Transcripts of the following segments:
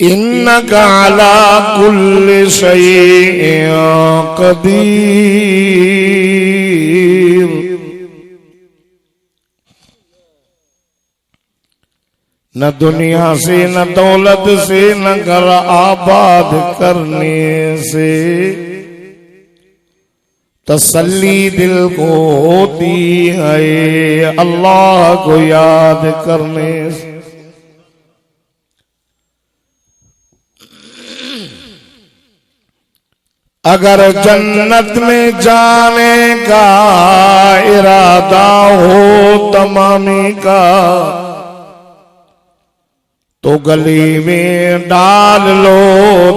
इन्नका अला कुल्लि शैइन कदीर। न दुनिया से न दौलत से न घर आबाद करने से तसल्ली दिल को होती है, अल्लाह को याद करने से। अगर जन्नत में जाने का इरादा हो तमामी का तो गली में डाल लो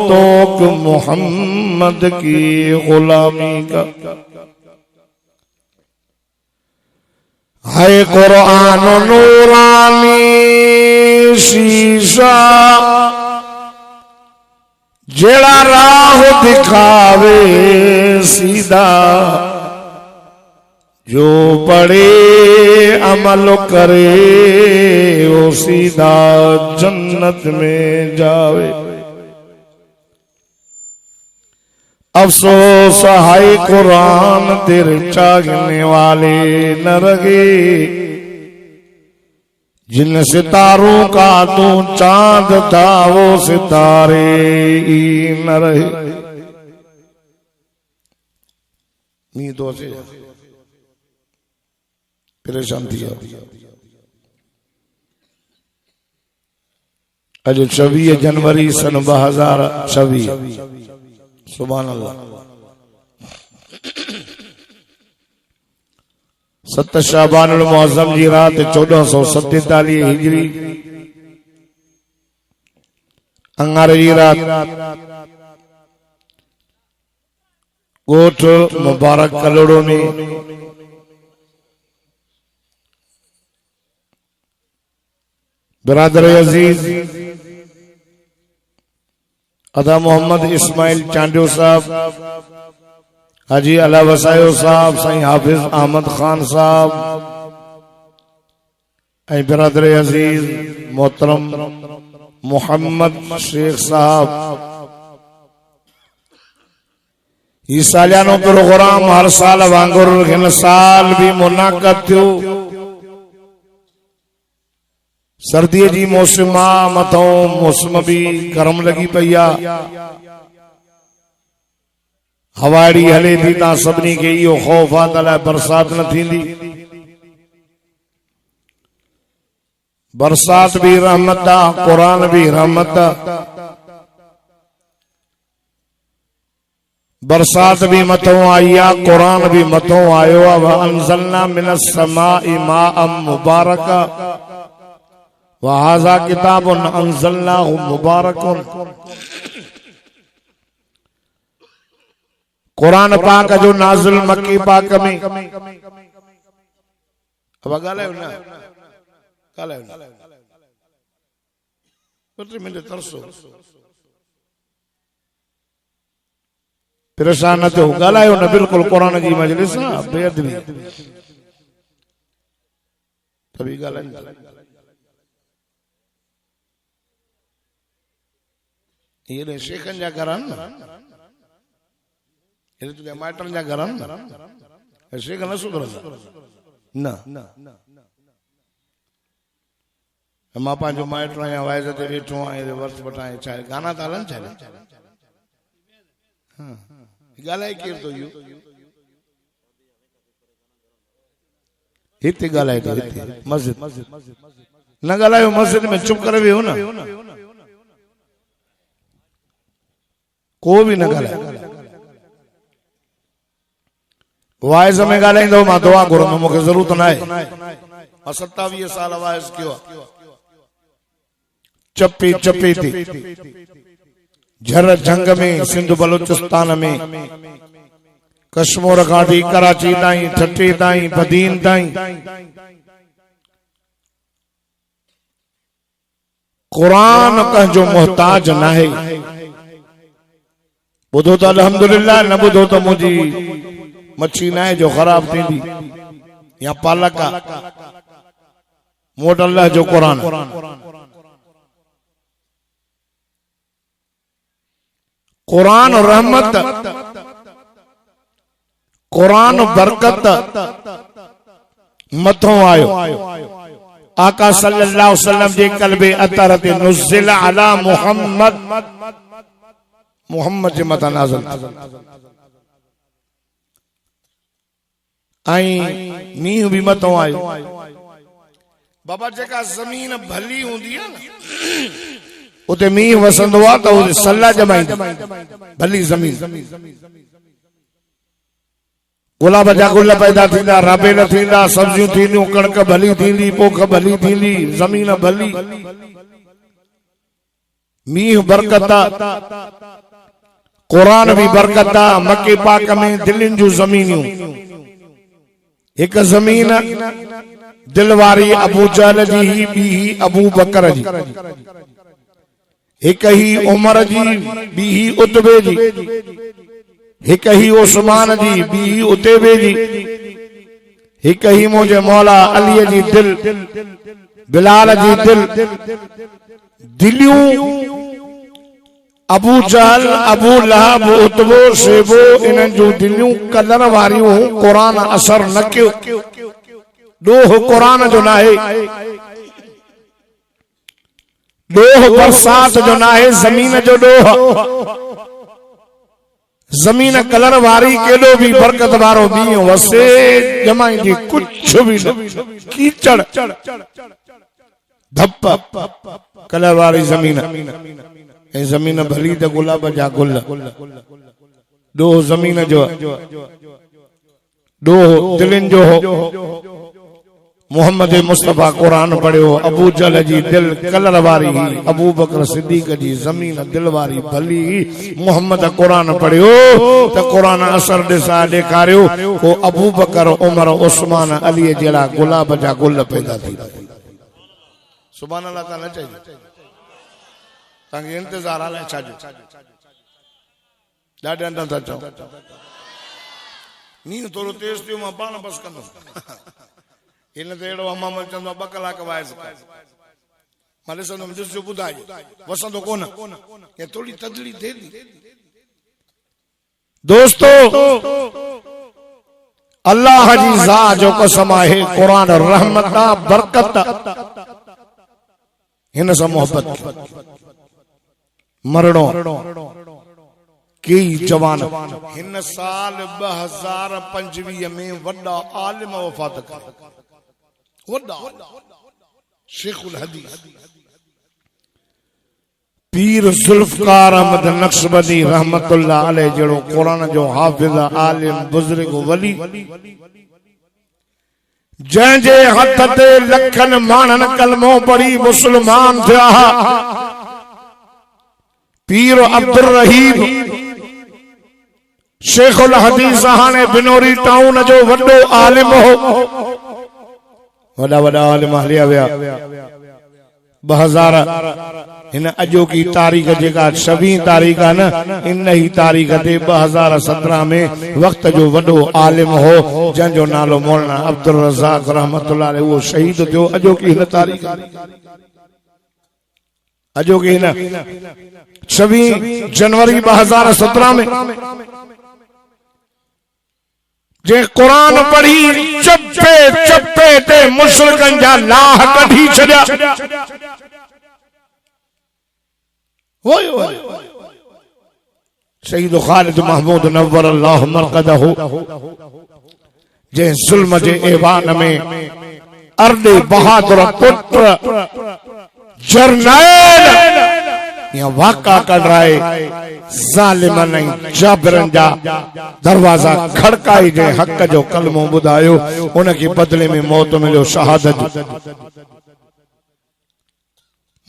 तो मोहम्मद की गुलामी का। है कुरान नूरानी शीशा जेड़ा राह दिखावे सीधा, जो पढ़े अमल करे वो सीधा जन्नत में जावे। अफसोस है कुरान तेरे चाहने वाले न रहे, जिन सितारों का तू चांद था वो सितारे ही न रहे। नींदों से परेशान थी। अज 26 जनवरी सन 2026 सुभान अल्लाह। 7 शाबानुल मुअज़्ज़म जी रात 1447 हिजरी अंगारगी रात कोट मुबारक कलोड़ो में बिरादर अजीज अदा मोहम्मद इस्माइल चांडियो साहब, हाजी अला वसायो साहब, साईं हाफिज अहमद खान साहब, बिरादर अजीज मोहतरम मोहम्मद शेख साहब, ये सालियानो प्रोग्राम हर साल वांगुर हिन साल भी मुनाक़द थियो। सर्दी जी मौसम मथो मौसम भी गरम लगी पई आ, हवाड़ी हले थी ता सभिनी खे इहो खौफ आहे त अलाए बरसात न थींदी। बरसात भी रहमत आहे, कुरान भी रहमत आहे। बरसात भी मथो आई आहे, कुरान भी मथो आयो आहे। व अंज़लना मिनस समाई माअम मुबारका व हाज़ा किताबुन अंज़लनाहु मुबारकुन। कुरान पाक जो नाज़िल मक्की पाक में अब ॻाल्हायो न ॻाल्हायो न मिनट तरसो परेशान न थियो, ॻाल्हायो न। बिल्कुलु कुरान जी मजलिस आहे बेअदबी तभी ॻाल्हाईंदा। ये शेखन जा घर आहिनि न, ये तुंहिंजा माइटनि जा घर आहिनि न, शेख न सुधरंदा न। मां पंहिंजो माइट आहियां, वाइज ते वेठो आहियां, वर्ष वटाए छा गाना था हलनि छा? ॻाल्हाए केरु थो इहो? हिते ॻाल्हाए थो, हिते मस्जिद न ॻाल्हायो, मस्जिद में चुप करे वियो न, को भी न ॻाल्हाए। वाइज़ में ॻाल्हाईंदो मां दुआ घुरंदुमि, मूंखे ज़रूरत न आहे। मां 27 साल वाइज़ कयो आहे, चपी चपी थी झर जंग में, सिंध बलूचिस्तान में, कश्मीर खां वठी कराची ताईं, ठठी ताईं, बदीन ताईं कुरान कंहिंजो मोहताज न आहे। ॿुधो त अल्हम्दुलिल्लाह, न ॿुधो त मुंहिंजी मच्छी न आहे जो ख़राब थींदी या पालक आहे। मूं वटि अल्लाह जो क़ुरान। कुरान रहमत, कुरान बरकत मथों आयो। आका सल्लल्लाहु अलैहि वसल्लम जे कल्बे अतर ते नुज़िल अला मुहम्मद, मुहम्मद जे मथा नाज़िल आई मींह भी मथों आयो। बाबा जेका जमीन भली हुंदी है ना उते मींह वसंदो आ तो सल्ला जमाईंदी भली जमीन। गुलाब जा गुल पैदा थींदा, राबेल थींदा, सब्जियूं थींदियूं, कणक भली थींदी, पोख भली थींदी, जमीन भली। मींह बरकत, कुरान भी बरकत। मक्के पाक में दिलिन जूं ज़मीनियूं, एक जमीन दिल वारी अबू जहल जी ही, बी ही अबू बकर जी, एक ही उमर जी, बी ही उतबे जी, एक ही उस्मान जी, बी ही उतबे जी, एक ही मुझे मौला अली जी दिल, बिलाल जी दिल। दिलियूं अबू जहल, अबू लहब, उतबो, शेबो, इन्हनि जूं दिलियूं कलर वारियूं। कुरान असर न कयो, डोह कुरान जो नाहे, डोह बरसात जो नाहे, जमीन जो डोह। जमीन कलर वारी, केॾो भी बरकत वारो मींह वसे जमाईंदी कुछ भी न। कीचड़ धप कलर वारी जमीन, ऐं जमीन भली त गुलाब जा गुल। डोह जमीन जो, डोह दिलिन जो हो। मोहम्मद मुस्तफा कुरान पढ़ियो, अबू जहल जी दिल कलर वारी, अबू बकर सिद्दीक जी जमीन दिल वारी भली। मोहम्मद कुरान पढ़ियो त कुरान असर ॾिसा ॾेखारियो को अबू बकर, उमर, उस्मान, अली जहिड़ा गुलाब जा गुल पैदा थी। सुभान अल्लाह ताला चाहिए तव्हांखे इंतज़ार आहे छाजो? ॾाढे अंदर था चओ मींहुं थोरो तेज़ थियो, मां पाण बसि कंदुमि। इन ते अहिड़ो अमामल चवंदो आहे 2 कलाक वाइस मां ॾिसंदुमि, ॾिसजो ॿुधाइजो वसंदो कोन या थोरी तदड़ी थिए थी। दोस्तो अल्लाह जी ज़ात जो कसम आहे, कुरान रहमत बरकत, हिन सां मोहब्बत। मरणो कई जवान हिन साल 2025 में वॾा आलिम वफ़ात कया। वॾा शेखुल हदीस पीर जुल्फकार अहमद नक्शबंदी रहमतुल्लाह अलैह जहिड़ो कुरान जो हाफिज़, आलिम, बुज़ुर्ग, वली, जंहिंजे हथ ते लखनि माण्हुनि कलमो पढ़ी मुस्लमान थिया। पीर अब्दुल रहीम शेखुल हदीस हाणे बिनोरी टाउन जो वॾो आलिम हो। वॾा वॾा आलिम हलिया विया। 2000 हिन अॼो की तारीख़ जेका 26 तारीख़ आहे न, इन ही तारीख़ ते 2017 में वक़्त जो वॾो आलिम हो जंहिंजो नालो मौलाना अब्दुल रज़ाक रहमतुल्लाह अलैह, उहो शहीद थियो अॼो की हिन तारीख़, अॼो की हिन 26 जनवरी 2017 में। जे कुरान पढ़ी चप्पे चप्पे ते मुशरिकन जा लाह कढी छॾिया। शहीद खालिद महमूद नव्वर अल्लाह मरक़दहु, जे ज़ुल्म जे ऐवान में अर्दे बहादुर पुत्र जरनैल या वाका कढाए ज़ालिमन ऐं जाबिरन जा दरवाजा खड़काए जे हक़ जो कलमो ॿुधायो, उनखे बदले में मौत मिलियो, शहादत।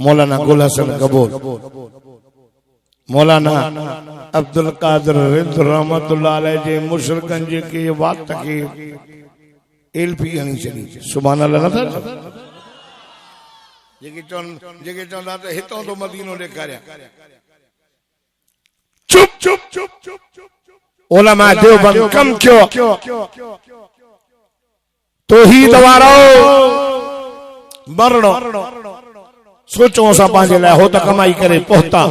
मौलाना गुल हसन कबूल, मौलाना अब्दुल कादिर रिज़ रहमतुल्लाह अलैह जे मुशरिकन जे के वात के एलपी हणी छॾी। सुभान अल्लाह। नथा जेके चवंदा त हितों तो मदीनो ॾेखारिया। चुप चुप चुप चुप उलमा देवबंद कम क्यों? तौहीद वारो मरणो सोचो असा पांजे लाइ हो त कमाई करे पहुता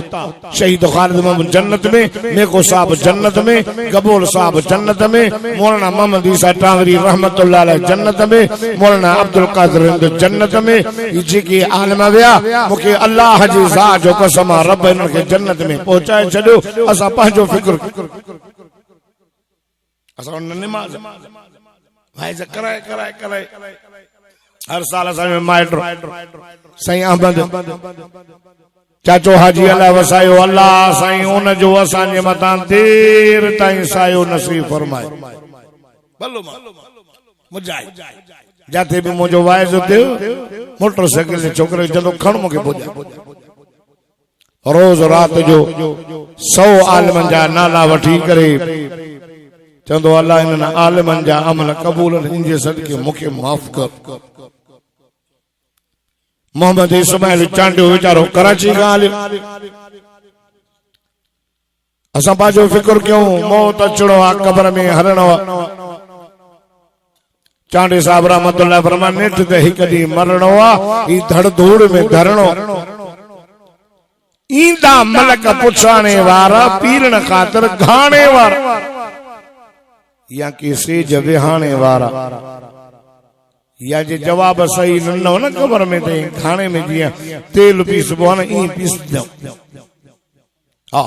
शहीद खालिद मोहम्मद जन्नत में, मेको साहब जन्नत में, गबोल साहब जन्नत में, मौलाना मोहम्मद ईसा टांगरी रहमतुल्लाह अलैह जन्नत में, मौलाना अब्दुल कादिर हिंद जन्नत में। जेके आलम विया मूंखे अल्लाह जी ज़ात जो कसम आहे रब इन्हनि खे जन्नत में पहुचाए छॾियो। असां पंहिंजो फिक्र असां नमाज़ वाइज़ कराए कराए कराए हर साल असां माइट साईं अहमद चाचो हाजी अल्लाह वसायो, अल्लाह साईं उन जो असांजे मथां देर ताईं सायो नसीब फरमाए। भलो मुजाए जाते भी मुझो वाइज़ थियो मोटरसाइकिल छोकरे जदों खण मूंखे पुॼाए। रोज रात जो 100 आलमन जा नाला वठी करे चंदो अल्लाह इन्हनि आलमन जा अमल कबूल इनजे सदके मूंखे माफ़ कर। मोहम्मद इस्माइल चांडियो वीचारो कराची खां हलियो। असां पंहिंजो फिक्र कयूं मौत अचणो आहे, कब्र में हलणो आहे। चांडे साहब रहमतुल्लाह फरमाए नेठ ते हिकु ॾींहुं मरणो आहे, ई धड़ धूड़ में धरणो। ईंदा मलक पुछाणे वारा पीरण ख़ातिर घाणे वारा या कि सेज विहाणे वारा या जे जवाब सही न हो न कब्र में ते खाने में जिया तेल पीसबो न ई पीस दो हा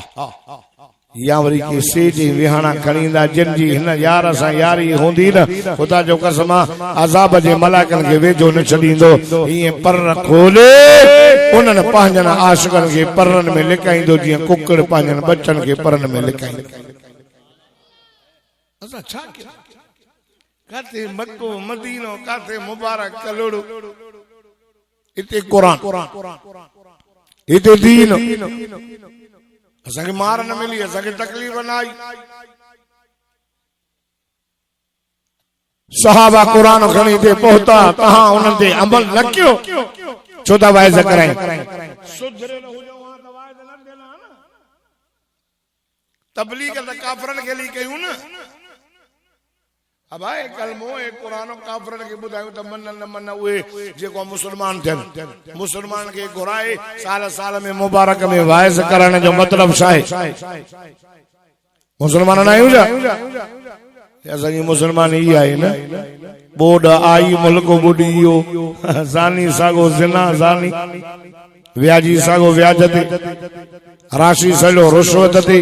या वरी के सेज विहाणा खणींदा जिन जी हिन यार सां यारी हूंदी न खुदा जो कसम अज़ाब जे मलाकन के वेझो न छॾींदो। ईअं पर खोले उन्हनि पंहिंजनि आशिकनि खे परनि में लिकाईंदो जीअं कुकड़ पंहिंजनि बचनि खे परनि में लिकाईंदो। असां छा कयूं? काथे मक्को मदीनो, काथे मुबारक कलोड़ो, इते कुरान, इते दीन। असांखे मार न मिली, असांखे तकलीफ़ न आई। सहाबा कुरान खणी हिते पहुता, तव्हां उन्हनि ते अमल न कयो छो था वाइज़ कराइनि। तबलीग त काफ़रनि खे हली कयूं न। अब आए कलमो ए कुरान काफ़रन के बुधायो त मन न मन उए जेको मुसलमान थियन। मुसलमान के घुराए साल साल में मुबारक में वाइज़ करण जो मतलब छा है? मुसलमान न आहियूं छा? असांजी मुसलमान ही आहे न। बोड आई मुल्क बुडियो ज़ानी सागो ज़िना ज़ानी व्याजी सागो व्याज ते राशि सलो रुश्वत ते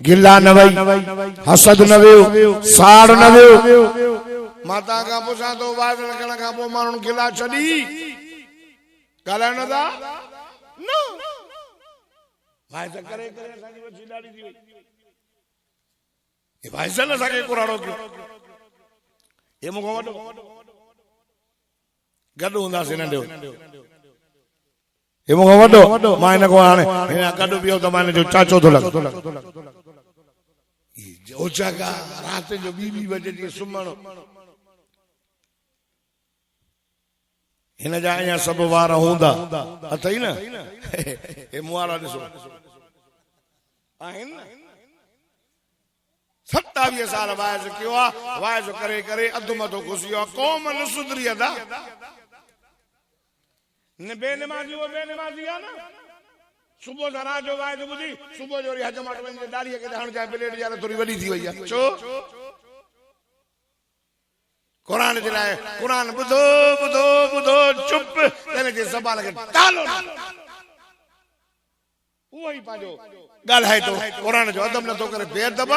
गिला न वई हसद न वियो साड़ न वियो। माता का पुछा तो वाइज़ रखण खां पोइ माण्हुनि गिला छॾी ॻाल्हाइण था न। वाइज़ करे करे असांजी वची ॾाढी थी वई। वाइज़ न असांखे कुराड़ो कयो। हे मूंखां वॾो गॾु हूंदासीं नंढो। हे मूंखां वॾो मां हिन खां हाणे गॾु पियो त मां हिन जो चाचो थो लॻां। ओचाका राति जो 2 बजे जी सुम्हणो। हिन जा अञा सभु वार हूंदा अथई न। हे मुआरा ॾिसो आहिनि न। 27 साल वाइज़ कयो आहे। वाइज़ करे करे अधु मथो घुसी वियो। क़ौम न सुधरी अदा न बेनमाज़ी वो बेनमाज़ी आहे न। सुबुह जो रात जो वाइज़ ॿुधी सुबुह जो वरी हजमाट वञी दाढ़ीअ खे हण जाए ब्लेड यार थोड़ी वॾी थी वई आहे। छो? कुरान जे लाइ कुरान ॿुधो ॿुधो ॿुधो चुप हिन जे ज़बान खे तालो उहो ई पंहिंजो ॻाल्हाए थो। कुरान जो अदब नथो करे बेअदब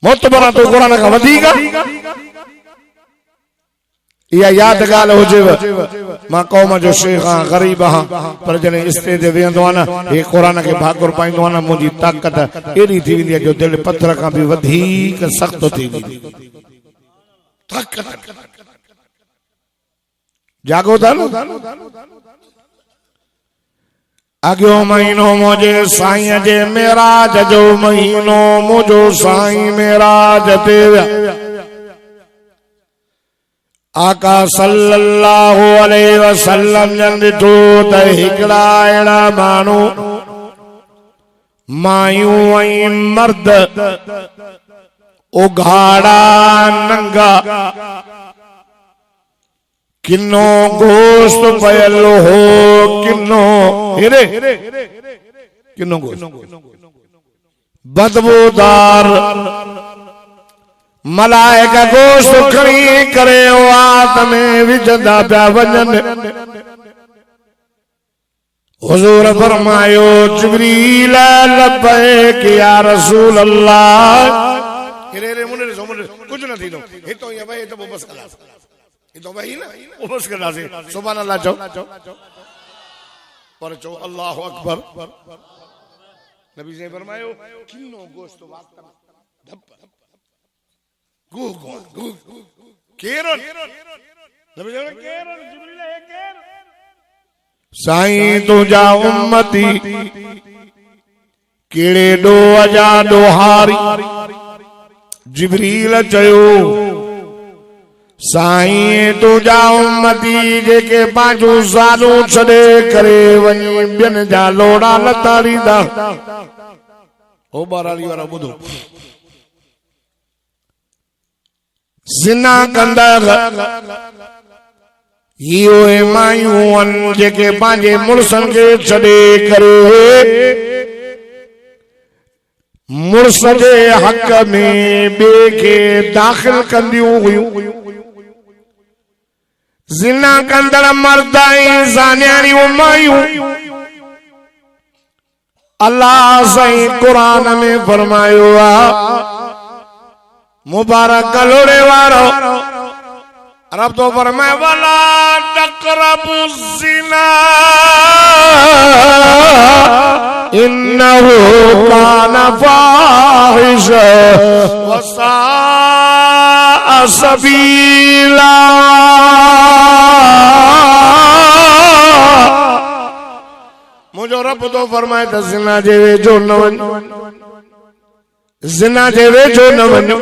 मोतबरा तो कुरान खां वधीक या याद ॻाल्हि हुजेव। मां क़ौम जो शेख आहियां ग़रीब आहियां पर जॾहिं स्टेज ते वेहंदो आहे न हे क़ुरान खे भाकुर पाईंदो आहे न मुंहिंजी ताक़त एॾी थी वेंदी आहे जो दिलि पत्थर खां बि वधीक सख़्त थी वेंदी। जागो था न। अॻियो महीनो मुंहिंजे साईं जे मेराज जो महीनो मुंहिंजो साईं मेराज ते विया। आका सल्लल्लाहु अलैहि वसल्लम जन ॾिठो त हिकिड़ा अहिड़ा माण्हू मायूं ऐं मर्द उघाड़ा नंगा किन्नो गोश्त पयल हो किन्नो हेरे किन्नो गोश्त बदबूदार मलाइका गोश्त खणी करे वात में विझंदा पिया वञनि। हुजूर फरमायो जिब्रील लब्बैक या रसूल अल्लाह। हेरे रे मुने कुछ न थींदो हितो या भाई तो बस कलास हितो भाई ना बस कलास सुभान अल्लाह चओ पर चओ अल्लाहु अकबर। नबी से फरमायो किन्नो गोश्त वात धप गु गु केरन नबी से केरन जिब्रील है केर साईं तुझा उम्मती केड़े डो अजा डोहारी। जिब्रील चयो साईं तुझा उम्मती जेके पांचो सालू छड़े करे वनी बिन जा लोड़ा लतारीदा। ओ बाराली वारा बुधो जिना कंदा यो मायूं जेके पांजे मुर्सन के छड़े करे मुर्स जे हक में बे के दाखिल कंदियूं हुयूं। जिना कंदड़ मर्दाई ज़ानियाणी मायूं अल्लाह साईं कुरान में फरमायो आ मुबारक कलोड़े वारो रब तो फरमाए वाला तक़रबु ज़िना इन्नहु कान फ़ाहिशा व साअ सबीला। मुझो रब तो फरमाए त ज़िना जे वेझो न वञो ज़िना जे वेझो न वञो।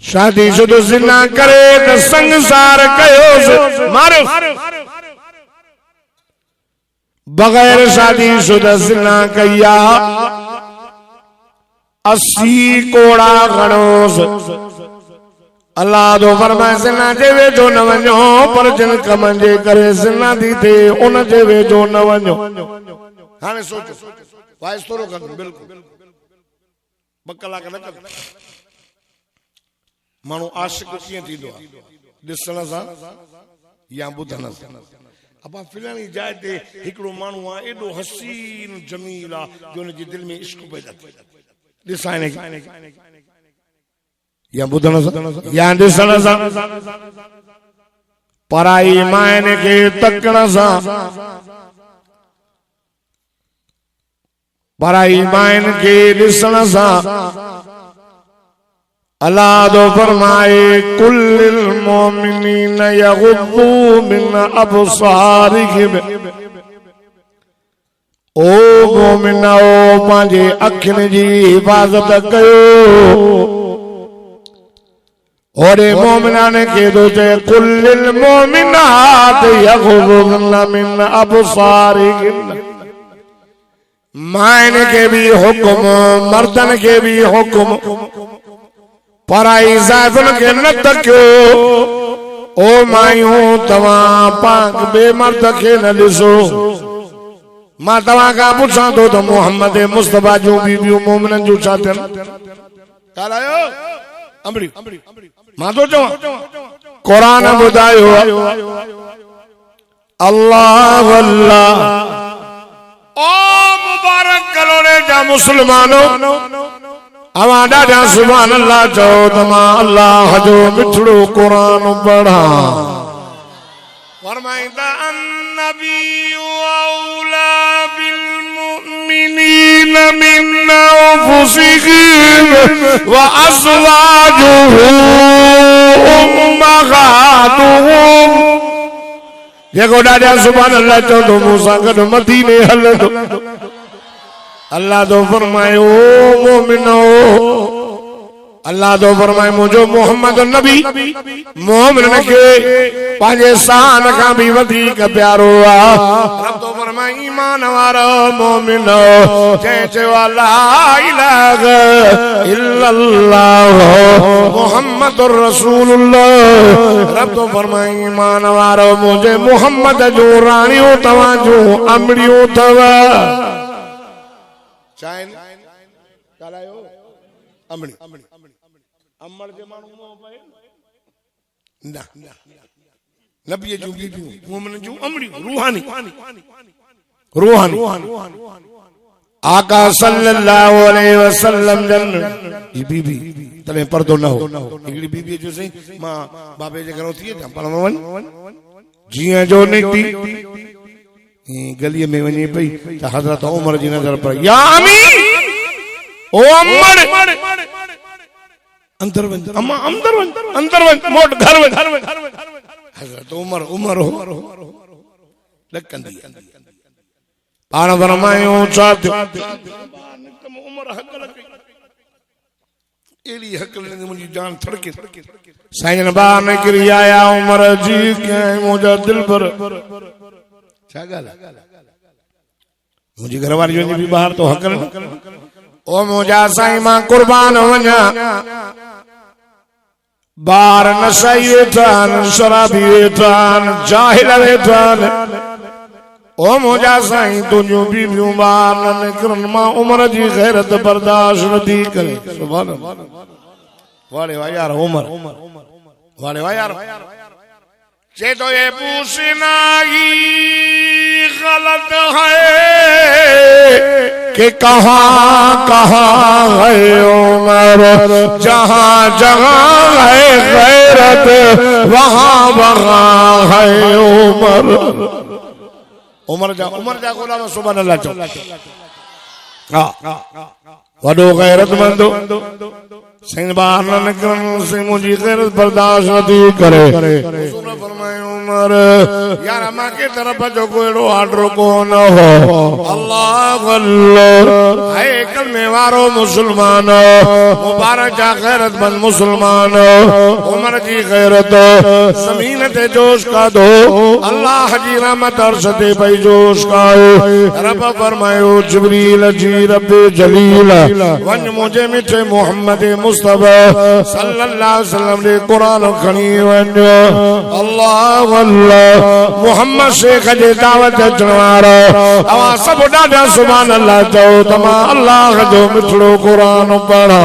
शादी शुदा जिना करे त संसार कयो मारो बगैर शादी शुदा जिना कया 80 कोड़ा गणोस। अल्लाह तो फरमाए जिना जे वेझो न वञो पर जिन कम जे करे जिना थी थे उन जे वेझो न वञो। हाणे सोचो वाइस थोरो कर बिल्कुल 2 कलाक न कर मानू आशिक किए थींदो आहे ॾिसण सां या ॿुधण सां। अब फिलानी जाइ ते हिकिड़ो माण्हू आहे एॾो हसीन जमील आहे जो हुनजे दिलि में इश्क पैदा थिए। ॾिसां हिनखे या ॿुधण सां या ॾिसण सां पराई माइनि खे तकण सां पराई माइनि खे ॾिसण सां अल्लाह तो फरमाए कुल्लिल मोमिनीन यगुद्दू मिन अबसारिहिम। ओ मोमिनो पांजे अखियुनि जी हिफाज़त कयो। और मोमिनान के तो चए कुल्लिल मोमिनात यगुद्दन मिन अबसारिहिम। माइन के भी हुक्म मर्दन के भी हुक्म पराई ज़ाइफ़ुन के न तकियो। ओ मायूं तवां पाक बेमर्द के न ॾिसो। मां तवां खां पुछां थो त मोहम्मद मुस्तफा जूं बीबियूं मोमिनन जूं छा थियनि? ॻाल्हायो अंबड़ी मां थो चवां क़ुरान ॿुधायो अल्लाह अल्लाह। ओ मुबारक कलोड़े जा मुसलमानो अवां ॾाढा सुभान अल्लाह चओ त मां अल्लाह जो मिठड़ो क़ुरान पढ़ा। फरमाईंदा अन्नबिय्यु औला बिल मुमिनीन मिन अनफुसिहिम व अज़वाजुहु उम्महातुहुम। जेको ॾाढा सुभान अल्लाह चओ तो मूंसां गॾु मदीने हलंदो। अल्लाह तो फरमायो मोमिनो अल्लाह तो फरमाए मुझो मोहम्मद नबी मोमिनन के पांजे शान का भी वधीक प्यारो आ। रब तो फरमाए ईमान वारो मोमिनो जंहिं चयो ला इलाहा इल्लल्लाह मुहम्मदुर रसूलुल्लाह। रब तो फरमाए ईमान वारो मुझे मुहम्मद जो राणियों तवा जो अमड़ियों तवा चाइन कालायो अमड़ी अमड़ जे मानू मो पे ना नबी जो बीबियों मोमिन जो अमड़ी रूहानी आका सल्लल्लाहु अलैहि वसल्लम जन ये बीबी तने पर्दो न हो हिकड़ी बीबी जो सही मां बाबे जे घरो थी त पर वन जिया जो निकती गली में वनी पई त हजरत उमर जी नजर पर या अमी ओ अमर अंदर वन अम्मा अंदर वन मोट घर वन हजरत उमर हो लकंदी पाण फरमायो चात उमर हक लगी एड़ी हक लगी मुझी जान थड़के साईं बाहर निकरी आया उमर जी के मुझा दिल पर छा गाल मुझी घरवारी वनी भी बाहर तो हक ओ मुझा साईं मां कुर्बान वना बार नशाई वेठान शराबी वेठान जाहिल वेठान ओ मुझा साईं तुझो बीबियों बार न निकरन मां उमर जी गैरत बर्दाश्त नथी करे सुभान अल्लाह वाले वाह यार उमर वाले वाह यार जे तो ये पूछना ही गलत है कि कहाँ कहाँ है उमर जहाँ जहाँ है गैरत वहाँ वहाँ है उमर जा गुलाम सुभान अल्लाह चो वडो गैरतमंदो सिंह बाहर न निकलन से मुझी गैरत बर्दाश्त नथी करे रसूल फरमाए उमर यार मां के तरफ जो कोई आर्डर को न हो अल्लाह अल्लाह है कलमे वारो मुसलमान मुबारक जा गैरतमंद मुसलमान उमर जी गैरत जमीन ते जोश का दो अल्लाह जी रहमत अर्श ते भाई जोश का रब फरमायो जिब्रील जी रब जलील वन मुझे मिठे मोहम्मद मुस्तफा सल्लल्लाहु अलैहि वसल्लम ने कुरान खणी वञो अल्लाह अल्लाह मोहम्मद शेख जे दावत अचण वारा अवा सब ॾाढा सुभान अल्लाह चओ तमा अल्लाह जो मिठड़ो कुरान पढ़ा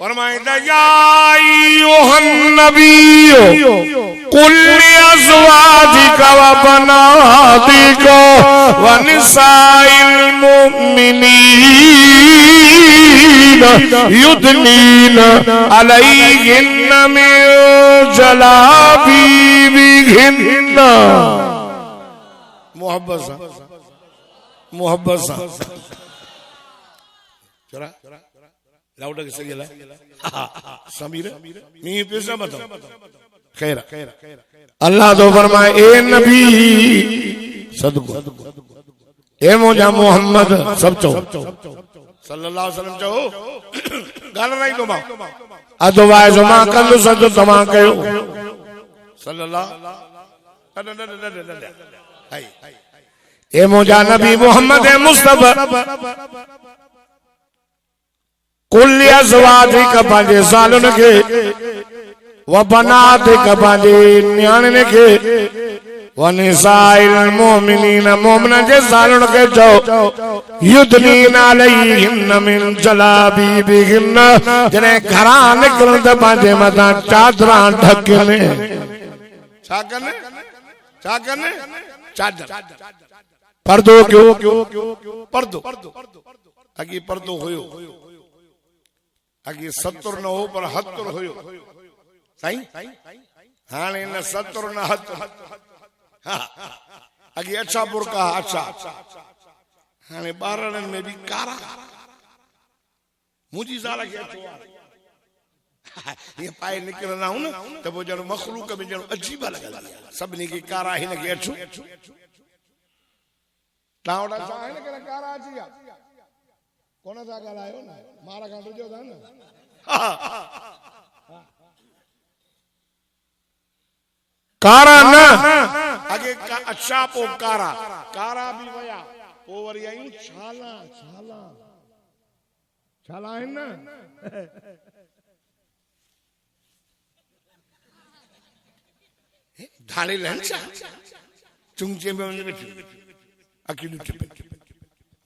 फरमाइंदा या अय्युहन नबी कुल अज़वाजिका व बनातिका व निसाइल मुमिनीन युदनीन अलैहिन्न मिन जलाबीबिहिन्न मोहब्बत सा चला लाउड के सही समीर मी पैसा बताओ खैर अल्लाह तो फरमाए ए नबी सदको ए मोजा मोहम्मद सब चो सल्लल्लाहु अलैहि वसल्लम चो गाल नहीं तो बा अदवाइज मा कंदु सद तमा कयो सल्लल्लाहु ए मोजा नबी मोहम्मद मुस्तफा कुल अज़वाजिका पंहिंजे ज़ालुनि खे व बनातिका पंहिंजे न्याणियुनि खे व निसाइल मुमिनीन मोमिननि जे ज़ालुनि खे चओ युदनीन अलैहिन्न मिन जलाबीबिहिन्न जॾहिं घरां निकिरनि त पंहिंजे मथां चादरां ढकनि छा कनि चादर पर्दो क्यों पर्दो अॻे पर्दो हुयो अगे सतुर न हो पर हतुर हुयो साईं हाणे न सतुर न हतुर अगे अच्छा बुरका अच्छा हाणे ॿारनि में भी कारा मुंहिंजी ज़ाल खे अचो ये पाए निकिरंदा हूं न त पोइ ॼण मखलूक में ॼण अजीब लॻंदी सभिनी खे कारा हिन खे अचो तव्हां वटि छा आहे न के कारा अची विया कोन था ॻाल्हायो न मारा खां ॾिजो था न कारा न अगे अच्छा पो कारा कारा भी वया पो वरी आयूं छाला छाला छाला है न धारे लंचा चुंचे में उन्हें बैठी अकेली टिपे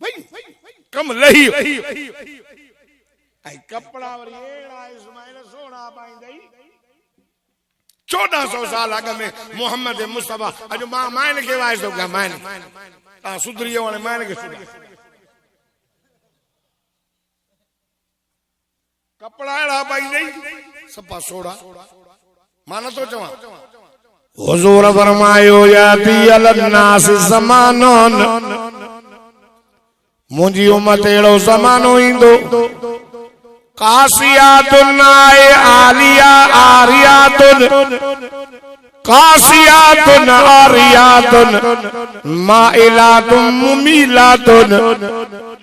भाई कम लही आई कपड़ा और ये इस्माइल सोना पाइंदई 1400 साल अग में मोहम्मद मुस्तफा अज माइन के वाइस तो माइन ता सुधरी वाले माइन के सुधा कपड़ा एड़ा पाइंदई सपा सोड़ा माना तो चवा हुजूर फरमायो याती अलन्नास ज़मानुन मुंजी उम्मत एड़ो ज़मानो इंदो कासियातुन आलिया आरियातुन कासियातुन आरियातुन माइलातुन मुमीलातुन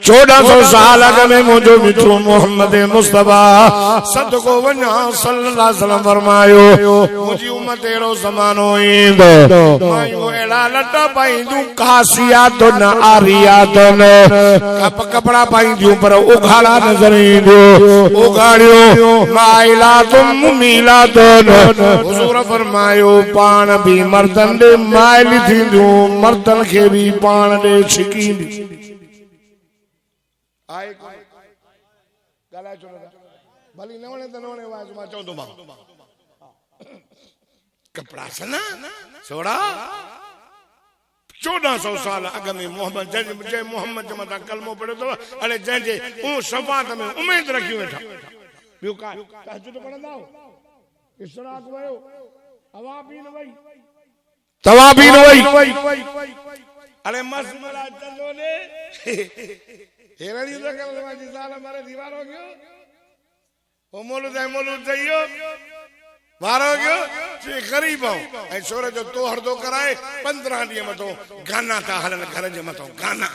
1400 साल अग में मुझो मिठो मोहम्मद मुस्तफा सदको वना सल्लल्लाहु अलैहि वसल्लम फरमायो मुजी उम्मत एड़ो ज़मानो ईंदो मायो एड़ा लटा पाइंदू कासियातुन आरियातुन कपड़ा पाइंदू पर उघाड़ा नजर ईंदो उघाड़ियो माइलातुन मुमीलातुन हुजूर फरमायो पान भी मर्दन दे माइल थींदू मर्दन के भी पान दे छिकींदी आए गला चोरा भली नवणे त नवणे वाज मा चौंदो मा कपड़ा सना सोड़ा 1400 साल अग में मोहम्मद जय मोहम्मद मता कलमो पढ़ो तो अरे जंजे ऊ शफात में उम्मीद रखी वेठा बियो का तहज्जुद पढ़ंदा हो इसरात वयो अवाबीन वई तवाबीन वई अरे मस्त मला चलो ने हेरणी तो कर ले जी साल हमारे दीवार हो गयो ओ मोलू जाइयो बार हो गयो जे गरीब हो ए छोरे जो तो हर दो कराए 15 दी मतो गाना ता हलन घर जे मतो गाना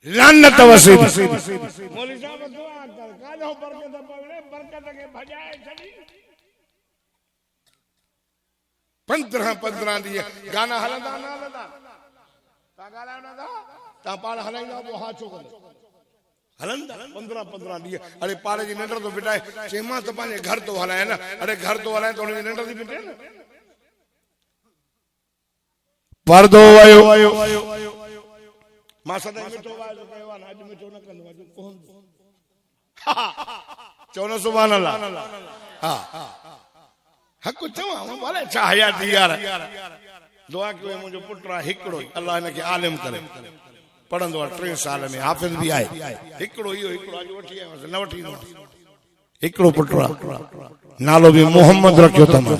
लानत वसी मौलवी साहब दुआ कर कालो बरकत पवड़े बरकत के भजाए छडी 15 दी गाना हलंदा ना हलंदा ता गाला ना दा ता पाण हलाइंदा वो हाचो कर हलंदा 15 दी अरे पाड़े जी नंडर तो बिटाए चेमा तो पाने घर तो हलाए ना अरे घर तो हलाए तो नंडर दी बिटे ना पर्दो आयो मां सदा मिठो वाज कयो आज मिठो न कंदो आज कोन चोनो सुभान अल्लाह हां हक चवा वाले चाहया दी यार दुआ कयो मुजो पुत्रा हिकड़ो अल्लाह ने के आलिम करे पढ़ंदो 3 साल में हाफिज भी आए हिकड़ो आज वठी आयो न वठी हिकड़ो पुत्रा नालो भी मोहम्मद रखियो तमा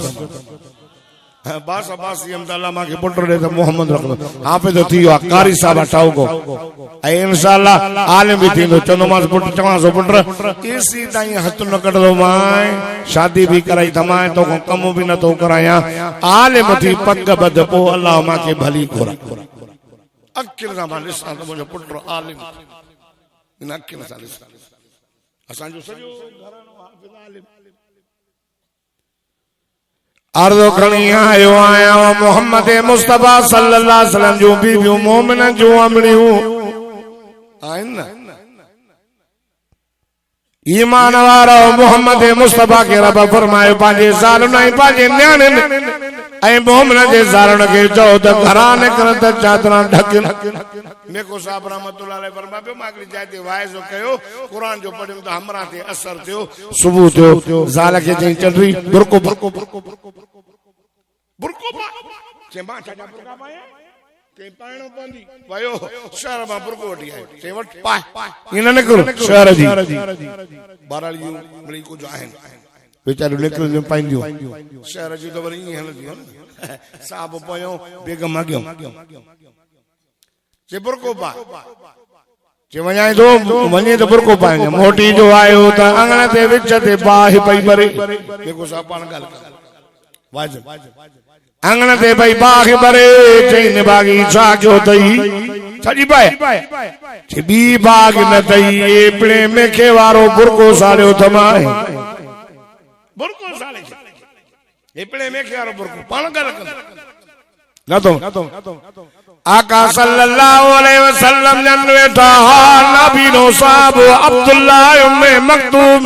बास अब्बास अल्लाह मां के पुत्र दे मोहम्मद रखो हाफिज थियो कारी साहब ठाउ को ए इंशाअल्लाह आलिम भी थिंदो चंदो मास पुत्र चवा सो पुत्र इसी ताई हथ न कढदो मां शादी भी कराई तमाए तो कम भी न तो कराया आलिम थी पग बद पो अल्लाह मां के भली घोरा अकिल ज़मान लिसा तो मुझे पुत्र आलिम इन अकिल सा लिसा असा जो सजो घरानो हाफिज आलिम अर्ज़ो खणी आयो आया मोहम्मद मुस्तफा सल्लल्लाहु अलैहि वसल्लम जो बीबियों मोमिन जो अमड़ियों आइन ना ईमान वारो मोहम्मद मुस्तफा के रब फरमायो पांजे साल नहीं पांजे न्याणे ऐ मोमिन जे सारण के चो त घराने करत चादरा ढकन मेको साहब रहमतुल्लाह अलैहि फरमायो मागली जाते वाइजो कयो कुरान जो पढ़ियो त हमरा ते असर थियो सुबह थियो ज़ाल के जई चंद्री बुरको चेमा चाचा बुरका पाया के पाणो पंदी वयो शहर में बुरको वठी आयो ते वट पाए इन न करो शहर जी बारालियो बड़ी को जो आहिन बेचारो लेकर जो पाइंदियो शहर जी तो वरी हलंदी साहब पयो बेगम आ गयो जे बुरको पा जे वञाए तो वञे तो बुरको पाए मोटी जो आयो त अंगण ते विच ते बाहि पई मरे देखो साहब पाण गाल वाजिब अंगण ते भई बाहि मरे चईन बागी छा कयो तई छाजी पाए जे बी बाग न तई एपड़े में के वारो बुरको साड़ियो थमाए बुरको साड़े एपड़े में के वारो बुरको पाण गाल न तो आका सल्लल्लाहु अलैहि वसल्लम जन वेठा नबी नो साहब अब्दुल्लाह उम्मे मक्तूम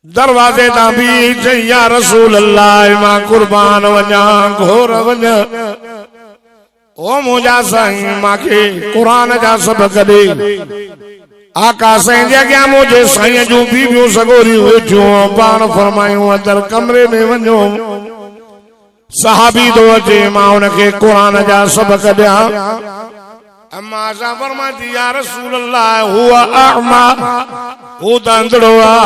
दरवाजे ता भी या रसूल अल्लाह मां कुर्बान वञा घोर वञ ओ मुंहिंजा साईं मांखे कुरान जा सबक ॾे आका साईं जे अॻियां मुंहिंजे साईं जूं बीबियूं सगोरियूं वेठियूं पाण फरमायूं अंदर कमरे में वञो सहाबी तो अचे मां उनखे कुरान जा सबक ॾियां अम्मा सा फरमाती या रसूल अल्लाह हुआ अमा हू त अंधड़ो आ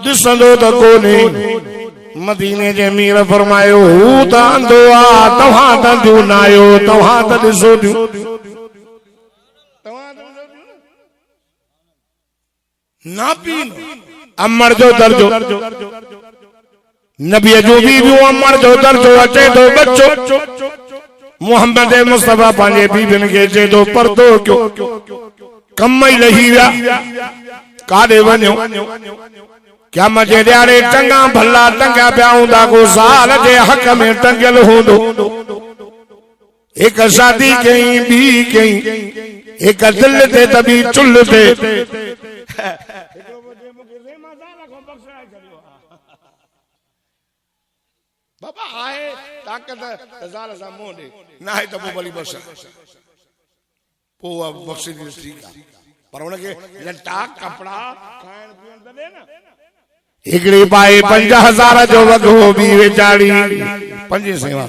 ॾिसंदो त कोन्हे मदीने जे मीर फरमायो हू त अंधो आ तव्हां त अंधियूं न आहियो तव्हां त ॾिसो थियूं नापी अमर जो दर्जो नबी जो बीबियूं अमर जो दर्जो अचे तो बच्चो मोहम्मद मुस्तफा पंहिंजे बीबियुनि खे चए तो पर्दो कयो कम ई लही विया काॾे वञो क्या मजे ॾियारे चङा भला टंगिया पिया हूंदा को साल जे हक़ में टंगियल हूंदो हिक शादी कई ॿी कई हिक दिल ते त ॿी चुल्ह ते बाबा आहे ताकत ज़ाल सां मुंहुं ॾे न आहे त पोइ भली बस पोइ बख़्शी ठीक आहे पर उनखे लटा कपड़ा खाइण पीअण त ॾे न हिकड़ी पाए 5000 जो वॻो बि वेचारी 5 सेवा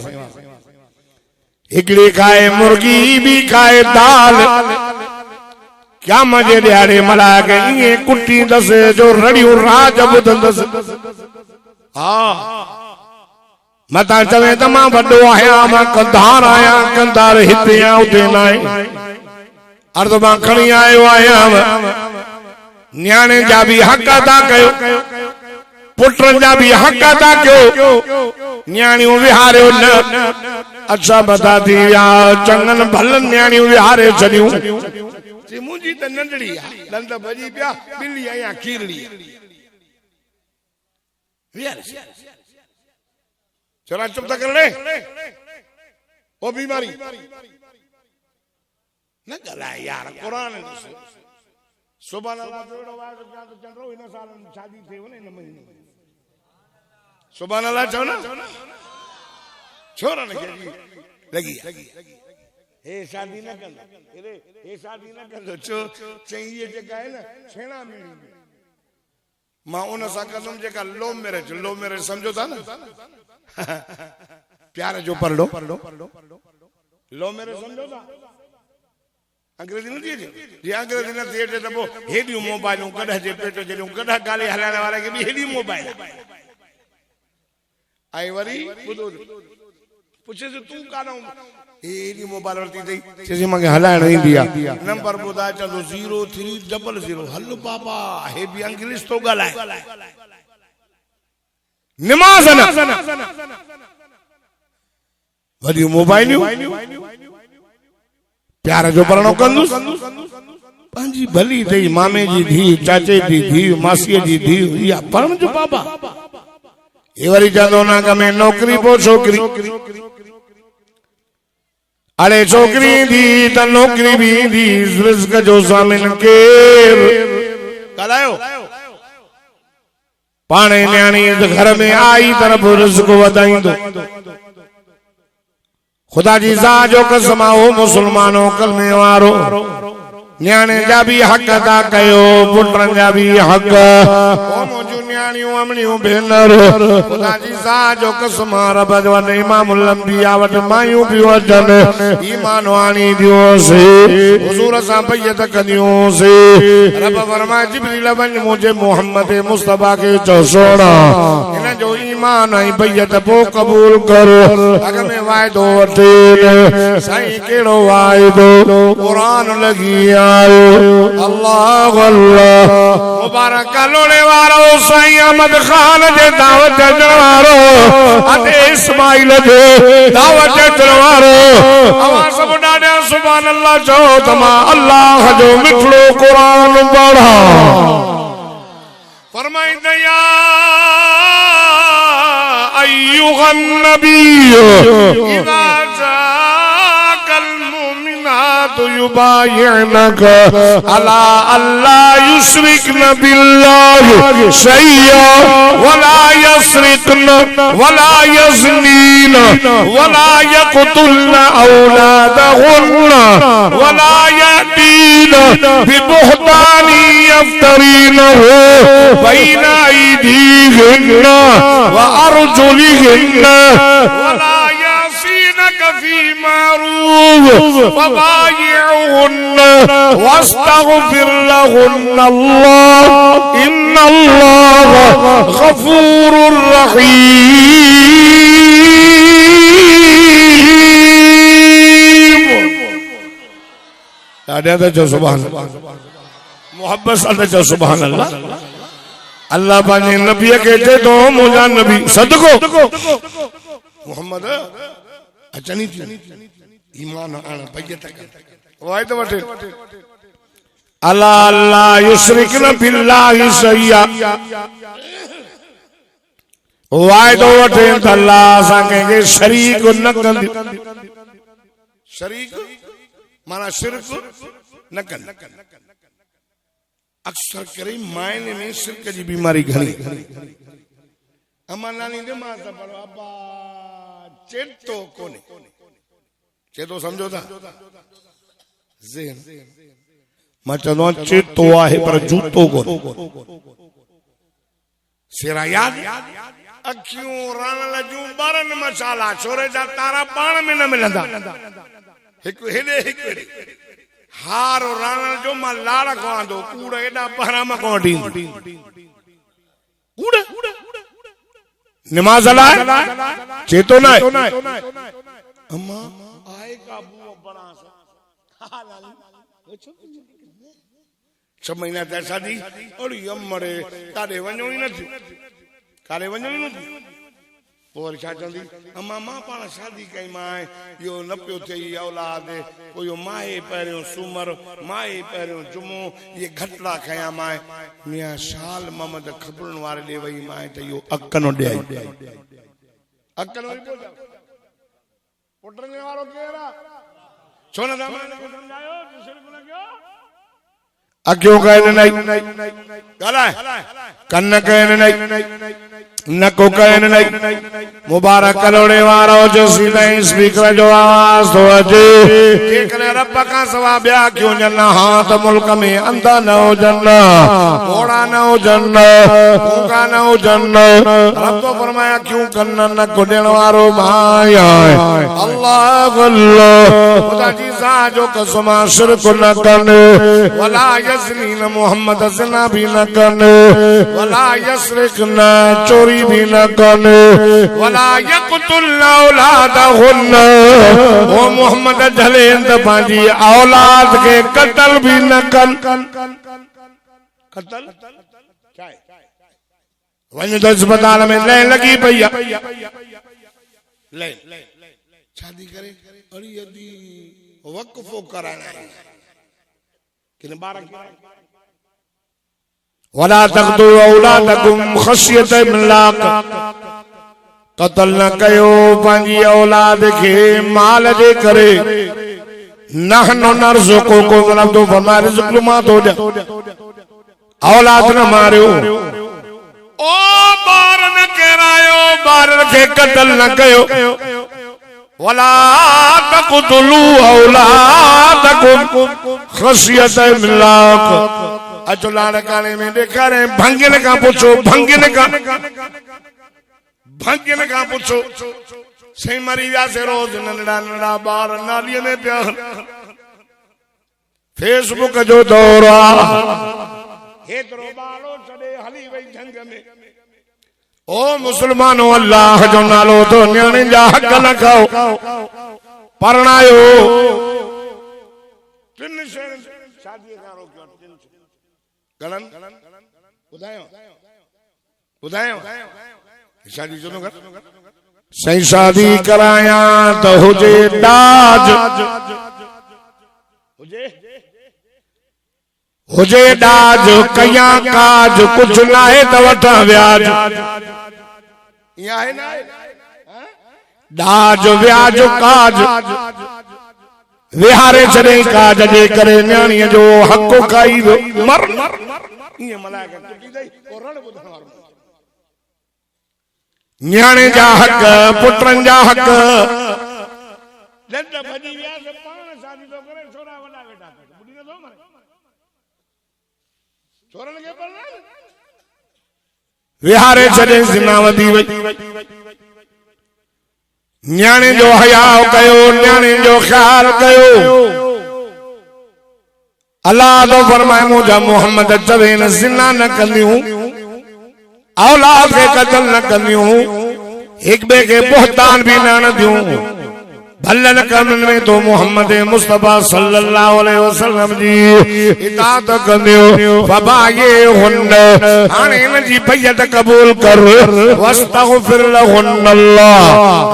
हिकड़ी खाए मुर्गी भी खाए दाल क्या मजे ॾियारे मला के इए कुटी दस जो रड़ियूं राज ॿुधंदस हा मता चवे त मां वॾो आहियां मां कंधार आहियां कंधार हिते आ उते न आहे अर्ध मां खणी आयो आहियां न्याणे जा भी हक़ अदा कयो पुटन जा भी हक़ अदा कयो न्याणियूं विहारियो न अच्छा बता थी विया चङनि भलनि न्याणियूं विहारे छॾियूं मुंहिंजी त नंढड़ी आहे दंद भॼी पिया ॿिली आहियां खीरड़ी चला चुप त कर ले ओ बीमारी न ॻाल्हाए यार कुरान सुभान अल्लाह जोड़ो वार तो चंद्रो इन साल शादी थे वने न महीने सुभान अल्लाह चो ना छोरा ने लगी ए शादी न कर अरे ए शादी न कर छो चई ये जगह है ना छेड़ा मेरी मां उन सा कसम जेका लो मेरे समझो था ना प्यार जो पढ़ लो लो मेरे समझो था अंग्रेजी न थी जे अंग्रेजी न थिए त पोइ हेॾियूं मोबाइलूं कॾहिं जे पेट जॾहिं कॾहिं गाली हलाइण वारे खे बि हेॾी मोबाइल ऐं वरी ॿुधो पुछे तूं कान हेॾी मोबाइल वरिती अथई चइसि मूंखे हलाइण ईंदी आहे नंबर ॿुधाए चवंदो 0300 हल बाबा हे बि अंग्रेज़ थो ॻाल्हाए निमाज़ न वरी मोबाइलियूं प्यार जो परणो कंदुसि पंहिंजी भली अथई मामे जी धीउ चाचे जी धीउ मासीअ जी धीउ इहा पढ़ण जो बाबा हे वरी चवंदो न में नौकरी पोइ छोकिरी अरे छोकिरी ईंदी त नौकरी बि ईंदी रिज़्क़ जो ज़ामिन केर ॻाल्हायो पाणे न्याणी घर में आई तरफ़ रिज़्क़ वधाईंदो खुदा जी ज़ात जो कसम हो मुसलमानों कलमे वारो न्याणे जा भी हक़ अदा कयो पुटन जा भी हक़ ओ मुंहिंजूं न्याणियूं अमड़ियूं भेनर खुदा जी ज़ात जो कसम रब जो इमामुल अंबिया वट मायूं पियूं अचनि ईमान आणी ॾियोसीं हुज़ूर सां बैत कंदियूंसीं रब फरमाए जिब्रील वञ मुंहिंजे मोहम्मद मुस्तफा खे चओ सोना हिन जो ईमान ऐं बैत पोइ क़बूल कर अॻ में वाइदो वठे साईं कहिड़ो वाइदो क़ुरान लॻी अल्लाह अल्लाह मुबारक लोड़े वारो साईं अहमद खान जे दावत अचण वारो अते इस्माइल जे दावत अचण वारो अवां सभु ॾाढा सुभान अल्लाह चओ त मां अल्लाह जो मिठड़ो क़ुरान पढ़ा फरमाईंदा या अय्युहन नबी इज़ा जाकल मुमिनात युबायिनक अला अल्ला युश्रिकन बिल्लाहि शैया वला यस्रिकन वला यज़नीन वला यक़तुलन औलादहुन्न वला यातीन बिबुहतानि यफ्तरीनहु बैना अयदीहिन्न व अर्जुलिहिन्न वला यासीनक फी मारूफ फबायिहुन्न वस्तगफिर लहुन्न अल्लाह इन्नल्लाह गफूरुर रहीम। ada jo subhanallah मोहब्बत सां चओ सुभान अल्लाह। अल्लाह पंहिंजे नबीअ खे चए थो मुंहिंजा नबी सदको मोहम्मद अचनी थी ईमान आण बैयत वाय तो वठे अला अल्लाह युश्रिकन बिल्लाहि शैया वाय तो वठे त अल्लाह असां कंहिंखे शरीक न कंदी। शरीक माना शिरक न कंदी। अक्सर करे मायने में शिरक जी बीमारी घणी अमा नानी दे मां त पर अब्बा चेतो कोने चेतो समझो था ज़हन मां चवंदो चेतो आहे पर जूतो कोने सिरा याद अखियूं रण लजूं बारन मसाला छोरे जा तारा पाण में न मिलंदा हिक हेडे हिक हार रण जो मां लाड़ खवांदो कूड़ एडा बहरा मां कोडी कूड़ नमाज लाए चेतो ना अम्मा आए काबू बड़ा सा 6 महीना त शादी ओड़ी अमरे काडे वणो ही न काडे वणो ही न और छा चंदी अम्मा मां पाण शादी कई मां यो न पियो थे औलाद को यो माए पहिरियों सूमर माए पहिरियों जुमो ये घटड़ा खया मां मियां शाल मोहम्मद खबरन वारे दे वई मां त यो अकनो दे अकनो पुटने वारो केरा छोना दामा ने समझायो जिसने को लग्यो अक्यों कहने नहीं गला कन्न कहने नहीं न को कहने नहीं मुबारक कलोड़े वारो जो सीधा स्पीकर जो आवाज तो अचे देखने रब का सवा ब्या क्यों जन्ना हाथ मुल्क में अंधा न हो जन्ना घोड़ा न हो जन्ना भूखा न हो जन्ना रब तो फरमाया क्यों कन्न न को देण वारो माया अल्लाह अल्लाह खुदा जी सा जो कसम शिरक न करने वला यस्रीन मोहम्मद ज़ना भी न करने वला यस्रिक न चोरी भी न करने वला यक़तुल औलादहुन्न वो मोहम्मद जले त पांजी औलाद के कत्ल भी न कर कत्ल क्या वने तो अस्पताल में ले लगी भैया ले शादी करे अड़ी अदी वक्फो कराना है किन बारक वला तक़तु औलादकुम खशियत इमलाक कत्ल न कयो पंहिंजी औलाद खे माल जे करे नहनु नरज़ुकुकुम मतलब तो फरमाए रिज़्क़ मां तो ॾियां औलाद न मारियो ओ ॿार न केरायो ॿार खे कत्ल न कयो वला तक़तुलू औलादकुम खशियत इमलाक अचो लाड़काने में देखारे भंगिन का पूछो भंगिन का पूछो सही मरी विया से रोज नंढड़ा नंढड़ा ॿार नालीअ में पिया फेसबुक जो दौर आहे हेतिरो ॿारो छॾे हली वई झंग में ओ मुसलमानो अल्लाह जो नालो तो न्याणे जा हक़ न खाओ परणायो टिन शयुनि शादी खां रोकियो गलन बुधायो शादी जो कर सही शादी कराया तो हुजे दाज हुजे दाज कया काज कुछ ना है तो वठा व्याज दाज व्याज काज विहारे छॾे काज जे करे न्याणीअ जो हक़ खाई मर ईअं मलाइका कुटी दई को रण ॿुधण वारो न्याणे जा हक़ पुटनि जा हक़ जंत भॼी विया से पाण शादी तो करे छोरा वॾा वेठा बुढ़ी न थो मरे छोरनि खे पर विहारे छॾे ज़िना वधी वई न्याणे जो हयाउ कयो न्याणे जो ख़्याल कयो अल्लाह तो फरमाए मुझा मोहम्मद चवे न ज़िना न कंदियूं औलाद के कत्ल न कंदियूं एक बे के बोहतान भी न हणंदियूं भलन कमन में तो मोहम्मद मुस्तफा सल्लल्लाहु अलैहि वसल्लम जी इताअत कंदियो फबाये हुन हाने इन जी बैयत कबूल कर वस्तगफिर लहुन अल्लाह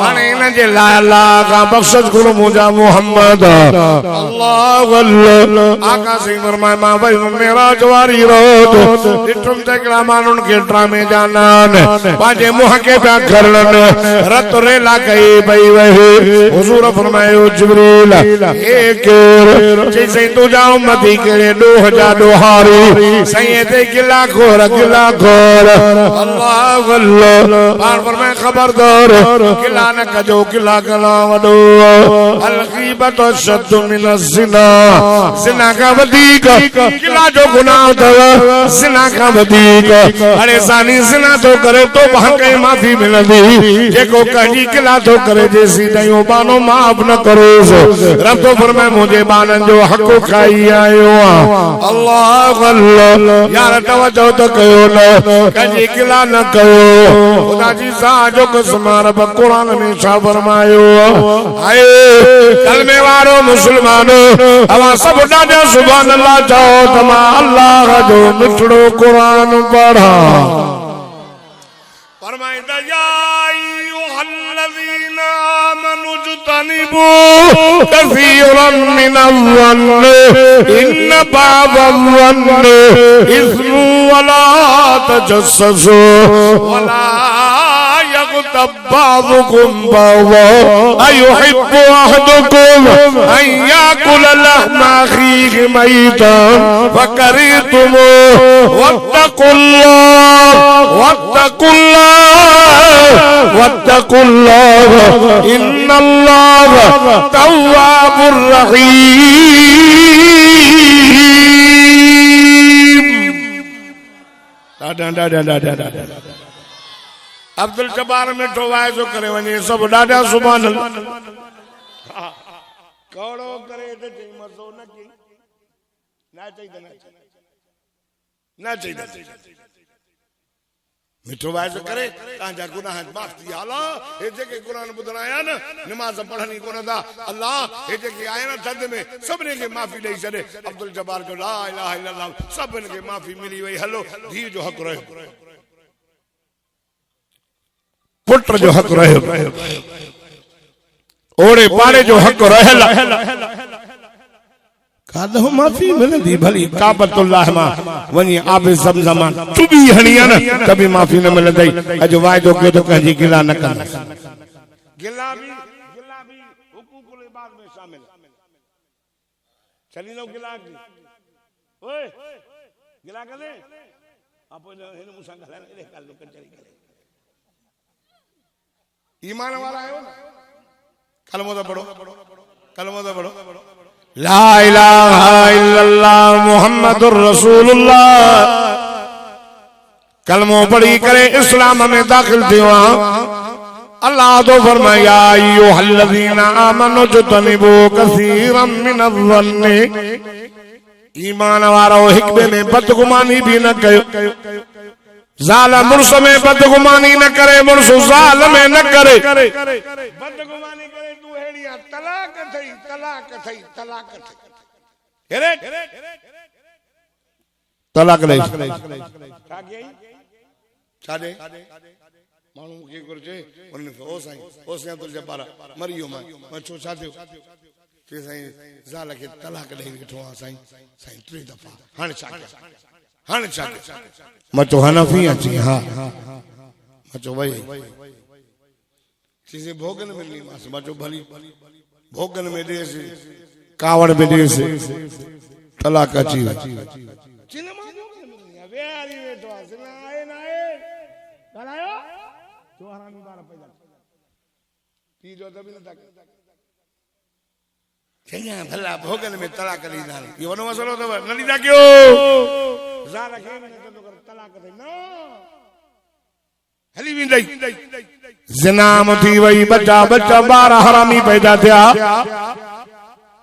हाने इन जे ला अल्लाह का बख्शिश गुरु मुजा मोहम्मद अल्लाह अल्लाह आका सिंह फरमाए मां भाई मेराज वारी रात ॾिठुम त हिकिड़ा माण्हुनि खे ड्रामे जा नान पंहिंजे मुंहं खे पिया करनि रत रेला कई पई वई हुजूर फरमायो जिब्रील एक जैसे तुझा उम्मती केड़े डोह जा डोहारी सही ते गिला खोर अल्लाह अल्लाह पाण फरमाए खबरदार गिला न कजो गिला कला वडो अल गीबत शद मिन ज़िना ज़िना का वधीक गिला जो गुनाह अथव ज़िना का वधीक अरे सानी ज़िना तो करे तो वहां माफी मिलंदी जेको कजी गिला तो करे जेसी ताईं बानो माफ न करो रब तो फरमाए मुझे बानन जो हक खाई आयो अल्लाह अल्लाह यार तवज्जो तो कयो न कजी गिला न कयो खुदा जी सा जो कसम रब कुरान में छा फरमायो आए कलमे वारो मुसलमानो अवा सब ॾाढा सुभान अल्लाह चओ तमा अल्लाह जो मिठड़ो कुरान पढ़ा फरमाइंदा या अय्युहल्लज़ीना आमनु जुतनिबू कसीरन मिनज़-ज़न्न इन्न बाज़-ज़न्न इस्मु वला तजस्ससू वला यग़्तब बाज़ुकुम बाज़ा अयुहिब्बु अहदुकुम अन याकुल लहमा अखीहि मैतन फकरिहतुमूहु वत्तकुल्लाह इन्नल्लाह तव्वाबुर रहीम अब्दुल जब्बार में ठोवाए जो करे वने सब डाडा सुभान अल्लाह कौड़ो करे तो जे मजो न की ना चाहिए मिठो वाइज करे तव्हांजा गुनाह माफ़ थी विया अल्लाह हे जेके कुरान ॿुधण आया न नमाज़ पढ़णी कोन था अल्लाह हे जेके आया न थधि में सभिनी खे माफ़ी ॾेई छॾे अब्दुल जब्बार जो ला इलाहा इल्लल्लाह सभिनी खे माफ़ी मिली वई हलो धीउ जो हक़ रहियो पुट जो हक़ रहियो ओड़े पाड़े जो हक़ रहियल कादो माफी मिलंदी भली काबतुल्लाह मां वनी आब ज़मज़म चुबी हणिया न कभी माफी न मिलंदी अज वायदो के तो कंजी गिला न कर गिला भी हुकूकुल इबाद में शामिल चली लो गिला की ओए गिला करे आप हिन मुसा गला रे काल लोकन चली करे ईमान वाला आयो ना कलमो तो पढ़ो ला इलाहा इल्लल्लाह मुहम्मदुर रसूलुल्लाह कलमो पढ़ी करे इस्लाम में दाखिल थियो अल्लाह तो फरमाया अय्युहल्लज़ीना आमनु जुतनिबू कसीरम मिनज़-ज़न्नि ईमान वारो हिकबे में बदगुमानी भी न कयो ज़ाल मुर्स में बदगुमानी न करे मुर्स ज़ाल में न करे बदगुमानी करे तू हेड़िया तलाक थई हेरे तलाक ले छाडे मानू के करजे उन ओ साईं तुल जब्बारा मरियो मैं छो छादे के साईं ज़ाल के तलाक दे वेठो आ साईं 3 दफा हाने छा मचो हनफी अची हां मचो भाई चीजें भोगन में नहीं मास मचो भली भोगन में देसी कावड़ बिजली से तलाक अची भला भोगल में तलाक ॾींदा इहो वॾो मसलो अथव न ॾींदा कयो हली वेंदई ज़िनाम थी वई बच्चा बच्चा 12 हरामी पैदा थिया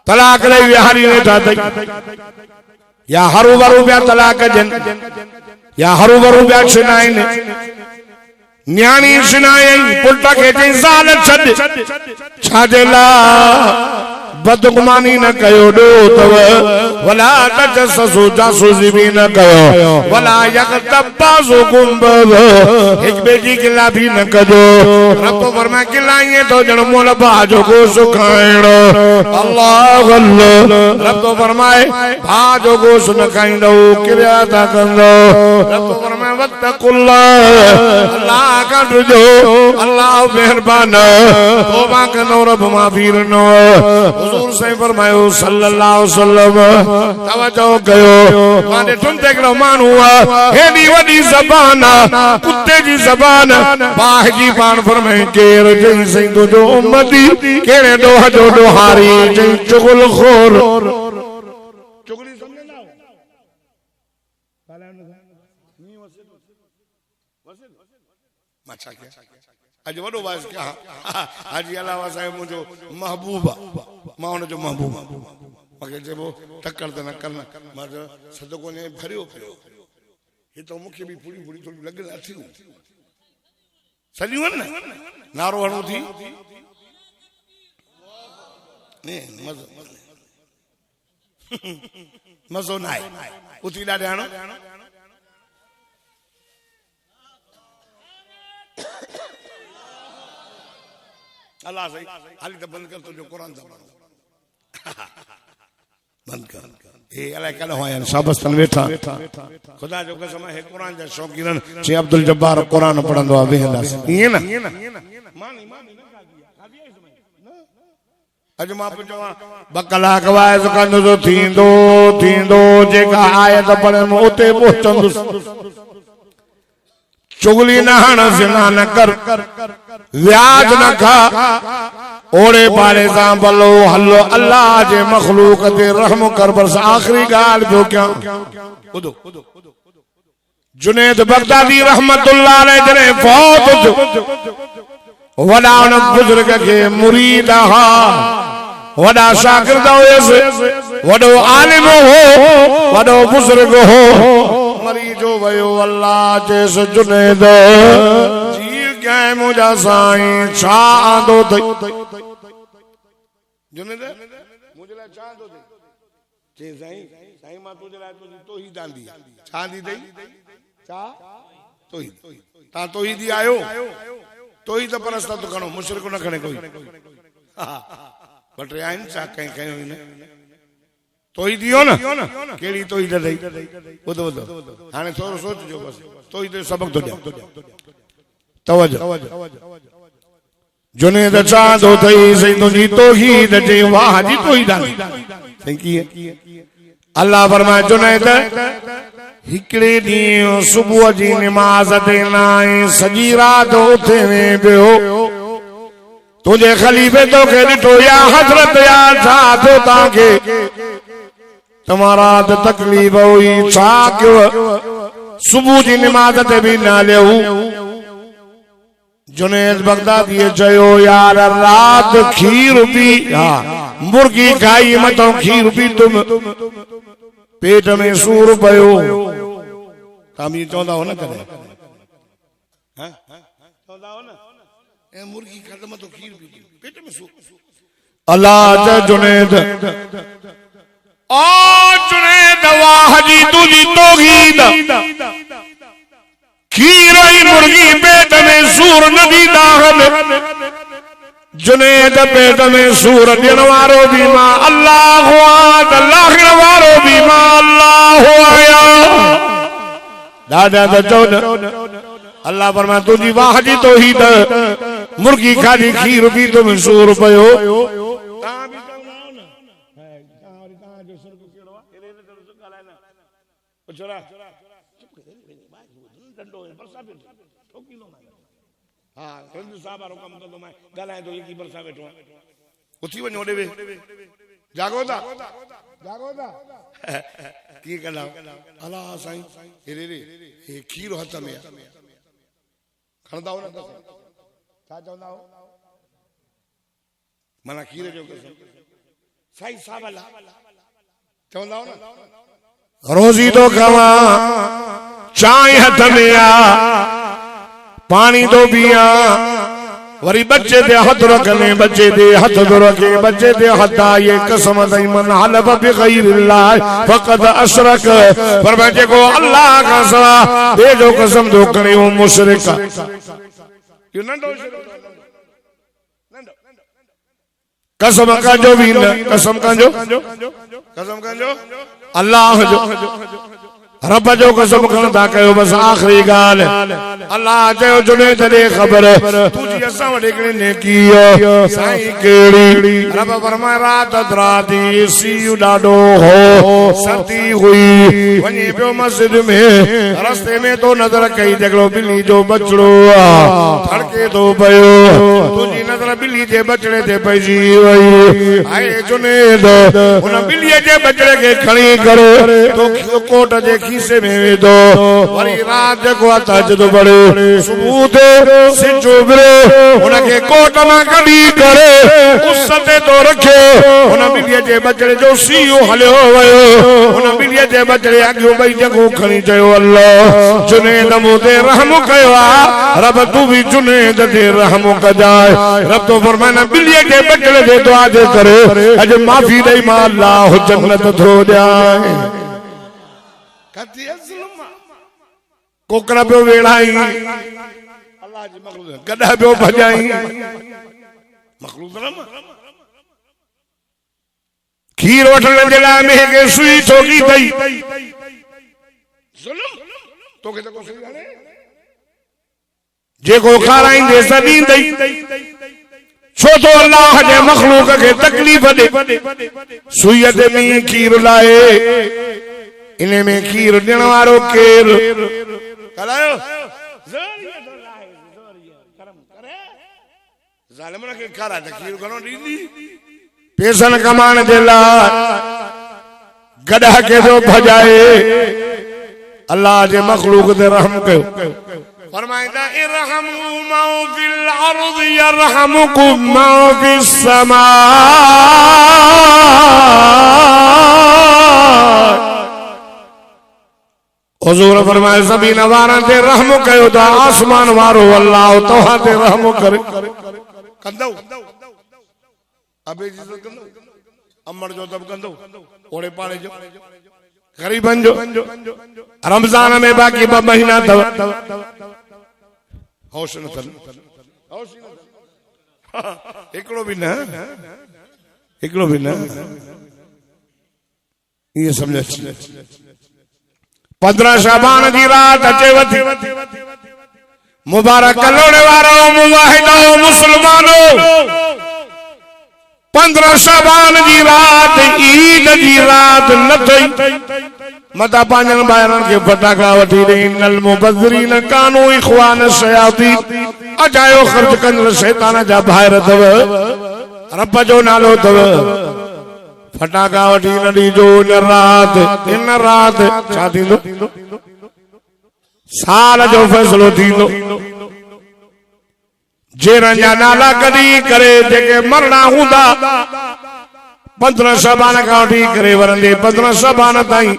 तलाक ॾेई विहारी वेठा अथई या हरू भरू पिया तलाक ॾियनि या हरू भरू पिया छिनाइनि न्याणी छिनायई पुट खे चई ज़ाल छॾ छाजे लाइ बदगुमानी न कयो डो तव वला तजस्सु जासूसी भी न कयो वला यगतब बाज़ुकुम बाज़ एक बेजी गिला भी न कजो रब फरमाए गिलाइए तो जण मोल बाजो को सुखाइणो अल्लाह अल्लाह रब फरमाए बाजो को सुखाइणो किरिया था कंदो रब फरमाए वत्तकुल्लाह अल्लाह का डरजो अल्लाह मेहरबान तौबा कनो रब माफ़ी रनो हुजूर से फरमायो सल्लल्लाहु अलैहि वसल्लम तवज्जो कयो माने ठुंदे करो मानू हेडी वडी ज़बान कुत्ते जी ज़बान बाह जी पान फरमाए केर जई सई तुजो उम्मती केड़े डोह जो डोहारी जई चुगल खोर चुगली समझंदा माछा के अज वडो वास क्या हाजी अलावा साहब मुझो महबूबा मां उन जो महबूब मगे जेबो टक्कर त न करना मां सदको ने भरियो पियो ये तो मुखे भी पूरी पूरी थोड़ी लग थी सलिवन न नारो हणो थी ने मजो मजो ना है उती ॾाढे हणो अल्लाह सही हाली तो बंद कर तो जो कुरान था बंद कर ए अल्लाह कल होया शाबस्तन वेठा खुदा जो कसम है कुरान जा शौकीन जे अब्दुल जब्बार कुरान पढ़ंदो आ वेहंदास ये ना मानी अज मां पुछो 2 कलाक वाइज कंदो तो थींदो जेका आयत पढ़न उते पहुचंदुस चुगली न हण ज़िना न कर व्याज न खा ओड़े पाड़े सां भलो हलो अल्लाह जे मखलूक ते रहम कर बस आखिरी गाल जो क्या ॿुधो जुनैद बगदादी रहमतुल्लाह अलैह जने फौत वडा उन बुजुर्ग के मुरीद हा वडा शागिर्द हुयसि वडो आलिम हो वडो बुजुर्ग हो मरीजो वयो अल्लाह जेस जुनैद जी गए मुझा साईं छा आंदो थई जुनैद मुझे ला छा आंदो थई जे साईं मां तुझे ला तो ही दांदी छा दी थई छा तो ही ता तो ही दी आयो तो ही तो परस्ता तो खणो मुशरिक न खणे कोई बट आइन छा कहीं कयो ने तो ही दियो ना केड़ी तो ही दई बुधो हाने थोरो सोचजो बस तो ही ते सबक तो दे तवज्जो जुनैद चांद थई सही तुझी तौहीद जे वाह जी तो ही दानी सही की अल्लाह फरमाए जुनैद हिकड़े दी सुबह जी नमाज ते नाए सजी रात उथे में बियो तुझे खलीफे तो के दिठो या हजरत या छा थो ताके तुम्हारा तकलीफ हुई छा क्यों सुबह जी नमाज ते भी ना लेऊ जुनैद बगदादी चयो यार रात खीर पी मुर्गी खाई मतो खीर पी तुम पेट में सूर पयो ताम ये चौंदा हो ना करे हां चौंदा हो ना ए मुर्गी खा मतो खीर पी पेट में सूर अल्लाह जुनैद ओ जुनैद वाह जी तुझी तौहीद खीर ही मुर्गी पेट में सूर नदी दाखिल जुनैद पेट में सूर ॾियण वारो भी मां अल्लाह लाहिण वारो भी मां अल्लाह आया दादा तो चौद अल्लाह फरमाए तुझी वाह जी तौहीद मुर्गी खाधी खीर पी तुम सूर पयो छोरा डंडो बरसा बैठो ठोकी लो मैं हां रंजू साहब वारो कम कंदो मैं गालाए तो यकी बरसा बैठो उठी वणो देवे जागो था की कला अला साईं रे रे ये खीर हथ में खणदा हो ना छा चवंदा हो माना खीर जो कसम साईं साहब अला चवंदा हो ना रोजी तो खावा चाय हथ में आ पानी तो पिया वरी बच्चे दे हाथ रखने बच्चे दे हाथ तो रखे बच्चे दे हाथ ये कसम दई मन हलफ बिगैरिल्लाह फकद अशरक पर बच्चे को अल्लाह का सिवा दे जो कसम दो करे वो मुशरिक यू नंडो कसम का जो भी कसम का जो अल्लाह जो रब जो कसम खणदा कयो बस आखिरी गाल अल्लाह चयो जुनैद दे खबर तुझी असा वडे ने की साईं केड़ी रब फरमाए रात दराती सी डाडो हो सर्दी हुई वनी पियो मस्जिद में रास्ते में तो नजर कई जगलो बिल्ली जो बचड़ो धड़के तो पयो तुझी नजर बिल्ली जे बचड़े ते पईजी वई आए जुनैद उन बिल्ली जे बचड़े के खणी करे तो कोट जे खीसे में दो वरी रात को तहज्जुद पढ़े सुबह ते सिजो बिरे उनके कोट में कडी करे उस ते तो रखे उन बिल्ली जे बचड़े जो सीओ हलियो वयो उन बिल्ली जे बचड़े अगो भई जगो खणी चयो अल्लाह जुनैद मोते रहम कयो रब तू भी जुनैद ते रहम कजाए रब तो फरमाना बिल्ली जे बचड़े दे दुआ दे करे अज माफी दई मा अल्लाह जन्नत थो जाए कती जुल्म कोकरा पे वेड़ाई अल्लाह जी मखलूक गदा पे भजाई मखलूक ना खीर वठण जे लाइ में के सुई ठोकी थई जुल्म तो के को सही हाले जेको खाराईंदे सदींदई छो तो अल्लाह जे मखलूक के तकलीफ दे सुई ते में खीर लाए इने में खीर देण वारो केर कलायो करम करे जालिम के खारा त खीर घणो दींदी पैसन कमाण जे ला गधा के जो भजाए अल्लाह जे मखलूक ते रहम कयो फरमाइंदा इरहमु मा फिल अर्द यरहमुकुम मा फिस समा हुजूर फरमाए ज़मीन वारन ते रहम कयो ता आसमान वारो अल्लाह तोहा ते रहम करे कंदो अबे जी कंदो अमर जो तब कंदो ओड़े पाड़े जो गरीबन जो रमजान में बाकी 2 महीना तव होश न थन एकड़ो भी ना ये समझ 15 शाबान की रात अचे वती मुबारक कलोड़े वारो मुवाहिदो मुसलमानो 15 शाबान की रात ईद की रात न थई मता पांजन बायरन के फटाका वठी दे इनल मुबज़िरीन कानू इखवान शयातीन अजायो खर्च कंदल शैतान जा भायर तव रब जो नालो तव फटाका वठी नडी जो इन रात छा थींदो साल जो फैसलो थींदो जेरन जा नाला कदी करे जेके मरणा हूंदा 15 शाबान का वठी करे वरंदे 15 शाबान ताईं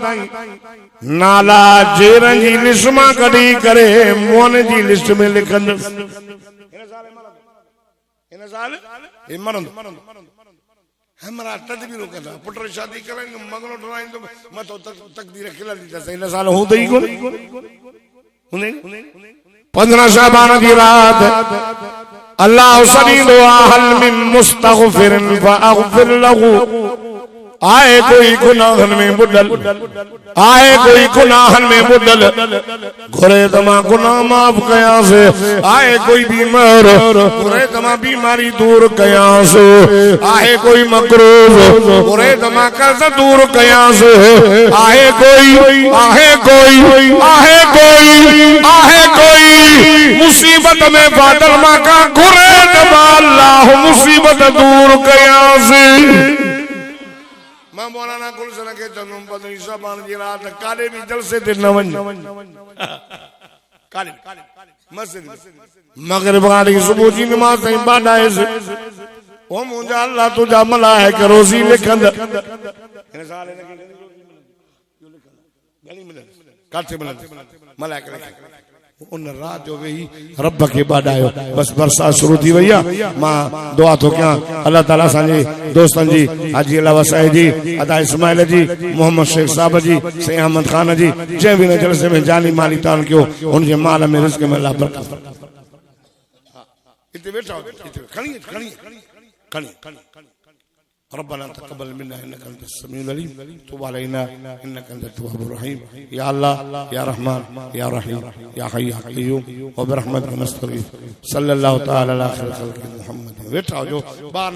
नाला जेरन जी लिस्ट मां कदी करे मोन जी लिस्ट में लिखंदो इन साल ए मरंदो हमरा तदबीरो कदा पुत्र शादी कराएंगे मंगलो डराएंगे मतो तकदीर खिला दी सही न साल हो दई कोन हुने 15 शाबान की रात अल्लाह सदी दुआ हल मिन मुस्तगफिर फअगफिर लहू आए कोई गुनाहन में बुडल, आए कोई गुनाहन में बुडल, घुरे तमा गुनाह माफ कया से, आए कोई बीमार, घुरे तमा बीमारी दूर कया से, आए कोई मकरूज, घुरे तमा कर्ज दूर कया से, आए कोई, आहे कोई, आहे कोई, आहे कोई मुसीबत में बादल मा का घुरे तमा अल्लाह मुसीबत दूर कया से। मौलाना गुलशन के जन्म पदरी सबान जी रात काले भी जलसे दिन नवन काले मस्जिद मगरिब वाली सुबह जी नमाज ताई बाद आए से ओ मुझे अल्लाह तुझा मला है कि रोजी लिखंद इन साले ने गली मिलन काथे मिलन मलाइका उन रात जो गई रब के बाद आयो बस बरसात शुरू थी भैया मां दुआ तो क्या अल्लाह ताला साजे दोस्तन जी हाजी अलावा साहिब जी अदा इस्माइल जी मोहम्मद शेख साहब जी से अहमद खान जी जे भी जलसे में जानी माली तान क्यों उनके माल में रिज़्क़ में अल्लाह बरकत इते बैठा खणी खणी खणी रब्बना तक़ब्बल मिन्ना इन्नका अंतस समीउल अलीम तुब अलैना इन्नका अंतत तव्वाबुर रहीम या अल्लाह या रहमान या रहीम या हय्य या क़य्यूम व बिरहमतिका नस्तगीथ सल्लल्लाहु तआला अला खैरिल खल्क़ि मुहम्मद। बैठा जो बाहर